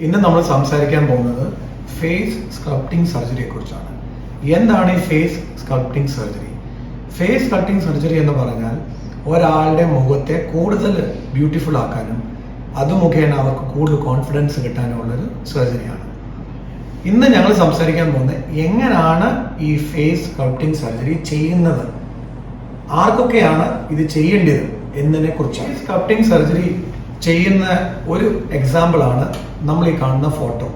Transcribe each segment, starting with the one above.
ഇന്ന് നമ്മൾ സംസാരിക്കാൻ പോകുന്നത് ഫേസ് സ്കൾപ്റ്റിംഗ് സർജറിയെ കുറിച്ചാണ്. എന്താണ് ഈ face sculpting surgery? Face sculpting surgery എന്ന് പറഞ്ഞാൽ ഒരാളുടെ മുഖത്തെ കൂടുതൽ ബ്യൂട്ടിഫുൾ ആക്കാനും അത് മുഖേന അവർക്ക് കൂടുതൽ കോൺഫിഡൻസ് കിട്ടാനുള്ളൊരു സർജറിയാണ്. ഇന്ന് ഞങ്ങൾ സംസാരിക്കാൻ പോകുന്നത് എങ്ങനെയാണ് ഈ ഫേസ് സ്കൾപ്റ്റിംഗ് സർജറി ചെയ്യുന്നത്, ആർക്കൊക്കെയാണ് ഇത് ചെയ്യേണ്ടത് എന്നതിനെ കുറിച്ചാണ്. സ്കൾപ്റ്റിംഗ് സർജറി ചെയ്യുന്ന ഒരു എക്സാമ്പിൾ ആണ് നമ്മൾ ഈ കാണുന്ന ഫോട്ടോ.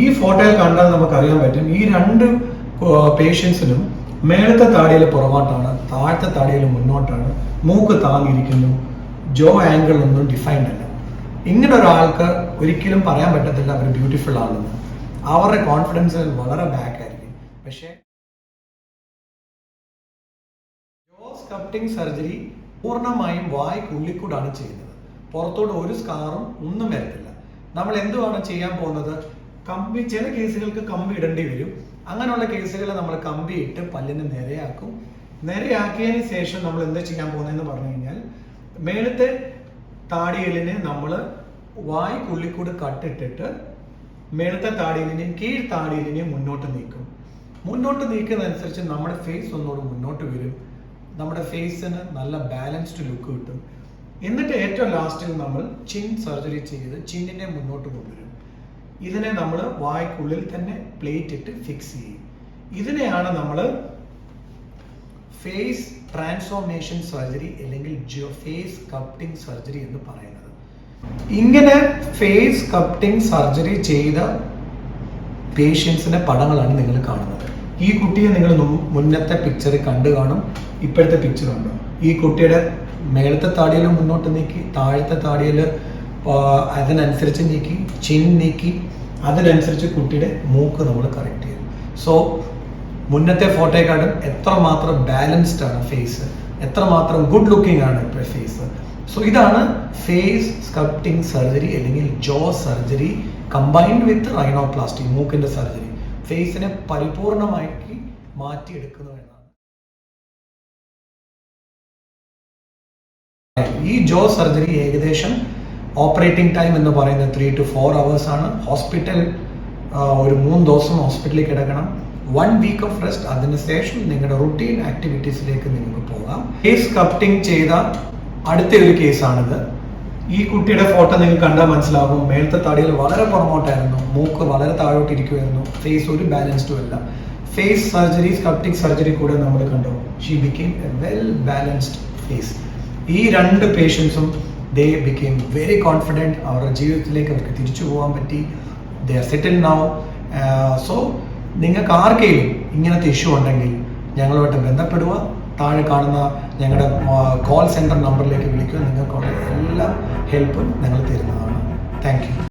ഈ ഫോട്ടോയിൽ കണ്ടാൽ നമുക്ക് അറിയാൻ പറ്റും ഈ രണ്ട് പേഷ്യൻസിനും മേളത്തെ താടിയിൽ പുറകോട്ടാണ്, താഴത്തെ താടിയിൽ മുന്നോട്ടാണ്, മൂക്ക് താങ്ങിയിരിക്കുന്നു, ജോ ആംഗിൾ ഒന്നും ഡിഫൈൻഡ് അല്ല. ഇങ്ങനെ ഒരാൾക്ക് ഒരിക്കലും പറയാൻ പറ്റത്തില്ല അവർ ബ്യൂട്ടിഫുൾ ആണെന്ന്. അവരുടെ കോൺഫിഡൻസ് വളരെ ബാക്ക് ആയിരിക്കും. പക്ഷേ ജോ സ്കൾപ്റ്റിംഗ് സർജറി പൂർണ്ണമായും വായ്ക്കുള്ളിക്കൂടാണ് ചെയ്യുന്നത്. പുറത്തോട്ട് ഒരു സ്കാറും ഒന്നും വരത്തില്ല. നമ്മൾ എന്തുവാണ് ചെയ്യാൻ പോകുന്നത്? കമ്പി, ചില കേസുകൾക്ക് കമ്പി ഇടേണ്ടി വരും. അങ്ങനെയുള്ള കേസുകൾ നമ്മൾ കമ്പി ഇട്ട് പല്ലിന് നേരെയാക്കും. നേരെയാക്കിയതിന് ശേഷം നമ്മൾ എന്താ ചെയ്യാൻ പോകുന്നതെന്ന് പറഞ്ഞു കഴിഞ്ഞാൽ മേളത്തെ താടിയലിനെ നമ്മൾ വായ്ക്കുള്ളിക്കൂട് കട്ടിട്ടിട്ട് മേളത്തെ താടിയലിനെയും കീഴ് താടിയലിനെയും മുന്നോട്ട് നീക്കും. മുന്നോട്ട് നീക്കുന്നതനുസരിച്ച് നമ്മുടെ ഫേസ് ഒന്നുകൂടെ മുന്നോട്ട് വരും. നമ്മുടെ ഫേസിന് നല്ല ബാലൻസ്ഡ് ലുക്ക് കിട്ടും. എന്നിട്ട് ഏറ്റവും ലാസ്റ്റിൽ നമ്മൾ ചിൻ സർജറി ചെയ്ത് ചിന്നിനെ മുന്നോട്ട് കൊണ്ടുവരും. ഇതിനെ നമ്മൾ വായ്ക്കുള്ളിൽ തന്നെ പ്ലേറ്റ് ഇട്ട് ഫിക്സ് ചെയ്യും. ഇതിനെയാണ് നമ്മൾ ഫേസ് ട്രാൻസ്ഫോർമേഷൻ സർജറി അല്ലെങ്കിൽ ഫേസ് സ്കൾപ്റ്റിംഗ് സർജറി എന്ന് പറയുന്നത്. ഇങ്ങനെ ഫേസ് സ്കൾപ്റ്റിംഗ് സർജറി ചെയ്ത പേഷ്യൻസിന്റെ പടങ്ങളാണ് നിങ്ങൾ കാണുന്നത്. ഈ കുട്ടിയെ നിങ്ങൾ മുന്നത്തെ പിക്ചറിൽ കണ്ടു കാണും, ഇപ്പോഴത്തെ പിക്ചർ ഉണ്ടോ? ഈ കുട്ടിയുടെ മേളത്തെ താടിയിൽ മുന്നോട്ട് നീക്കി, താഴത്തെ താടിയിൽ അതിനനുസരിച്ച് നീക്കി, ചിൻ നീക്കി, അതിനനുസരിച്ച് കുട്ടിയുടെ മൂക്ക് നമ്മൾ കറക്റ്റ് ചെയ്യും. സോ മുന്നത്തെ ഫോട്ടോയെക്കാളും എത്രമാത്രം ബാലൻസ്ഡ് ആണ് ഫേസ്, എത്രമാത്രം ഗുഡ് ലുക്കിംഗ് ആണ് ഇപ്പോൾ ഫേസ്. സോ ഇതാണ് ഫേസ് സ്കൾപ്റ്റിംഗ് സർജറി അല്ലെങ്കിൽ ജോ സർജറി കമ്പൈൻഡ് വിത്ത് റൈനോപ്ലാസ്റ്റി, മൂക്കിന്റെ സർജറി. ഫേസിനെ പരിപൂർണമാക്കി മാറ്റിയെടുക്കുന്നു എന്നാണ്. ഈ ജോ സർജറി ഏകദേശം ഓപ്പറേറ്റിംഗ് ടൈം എന്ന് പറയുന്നത് 3 to 4 hours ആണ്. ഹോസ്പിറ്റൽ ഒരു 3 ദിവസം ഹോസ്പിറ്റലിൽ കിടക്കണം. 1 week ഓഫ് റെസ്റ്റ്. അതിനുശേഷം നിങ്ങളുടെ റുട്ടീൻ ആക്ടിവിറ്റീസിലേക്ക് നിങ്ങൾക്ക് പോകാം. ഫേസ് സ്കൾപ്റ്റിംഗ് ചെയ്ത അടുത്ത ഒരു കേസാണിത്. ഈ കുട്ടിയുടെ ഫോട്ടോ നിങ്ങൾ കണ്ടാൽ മനസ്സിലാകും. മേലത്തെ താടിയിൽ വളരെ പുറമോട്ടായിരുന്നു, മൂക്ക് വളരെ താഴോട്ടിരിക്കുമായിരുന്നു, ഫേസ് ഒരു ബാലൻസ്ഡും അല്ല. ഫേസ് സർജറി, സ്കൾപ്റ്റിംഗ് സർജറി കൂടെ നമ്മൾ കണ്ടു. She became a well balanced face. ഈ രണ്ട് പേഷ്യൻസും ദേ ബിക്കെയിം വെരി കോൺഫിഡൻറ്റ്. അവരുടെ ജീവിതത്തിലേക്ക് അവർക്ക് തിരിച്ചു പോകാൻ പറ്റി. They are settle now. So നിങ്ങൾക്ക് ആർക്കെങ്കിലും ഇങ്ങനത്തെ ഇഷ്യൂ ഉണ്ടെങ്കിൽ ഞങ്ങളുമായിട്ട് ബന്ധപ്പെടുക. താഴെ കാണുന്ന ഞങ്ങളുടെ കോൾ സെൻറ്റർ നമ്പറിലേക്ക് വിളിക്കുക. നിങ്ങൾക്കുള്ള എല്ലാ ഹെൽപ്പും ഞങ്ങൾ തരുന്നതാണ്. Thank you.